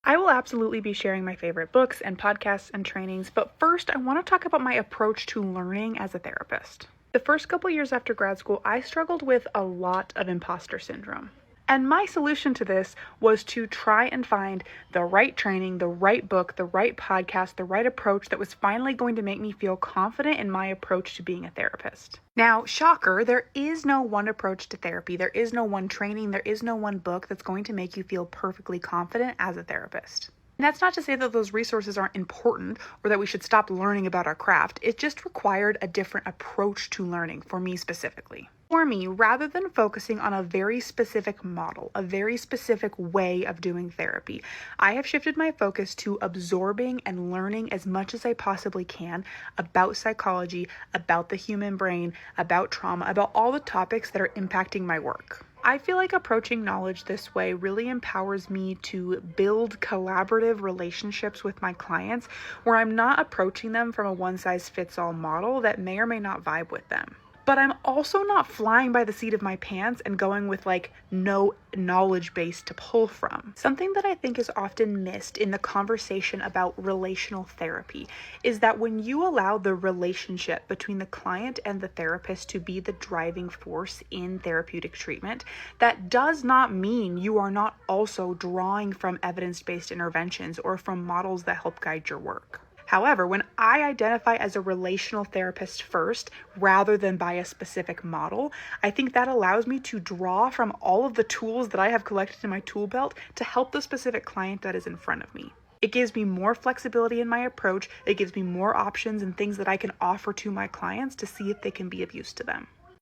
I will absolutely be sharing my favorite books and podcasts and trainings, but first I want to talk about my approach to learning as a therapist. The first couple years after grad school, I struggled with a lot of imposter syndrome. And my solution to this was to try and find the right training, the right book, the right podcast, the right approach that was finally going to make me feel confident in my approach to being a therapist. Now, shocker, there is no one approach to therapy. There is no one training. There is no one book that's going to make you feel perfectly confident as a therapist. And that's not to say that those resources aren't important or that we should stop learning about our craft. It just required a different approach to learning for me specifically. For me, rather than focusing on a very specific model, a very specific way of doing therapy, I have shifted my focus to absorbing and learning as much as I possibly can about psychology, about the human brain, about trauma, about all the topics that are impacting my work. I feel like approaching knowledge this way really empowers me to build collaborative relationships with my clients where I'm not approaching them from a one-size-fits-all model that may or may not vibe with them. But I'm also not flying by the seat of my pants and going with no knowledge base to pull from. Something that I think is often missed in the conversation about relational therapy is that when you allow the relationship between the client and the therapist to be the driving force in therapeutic treatment, that does not mean you are not also drawing from evidence-based interventions or from models that help guide your work. However, when I identify as a relational therapist first, rather than by a specific model, I think that allows me to draw from all of the tools that I have collected in my tool belt to help the specific client that is in front of me. It gives me more flexibility in my approach. It gives me more options and things that I can offer to my clients to see if they can be of use to them.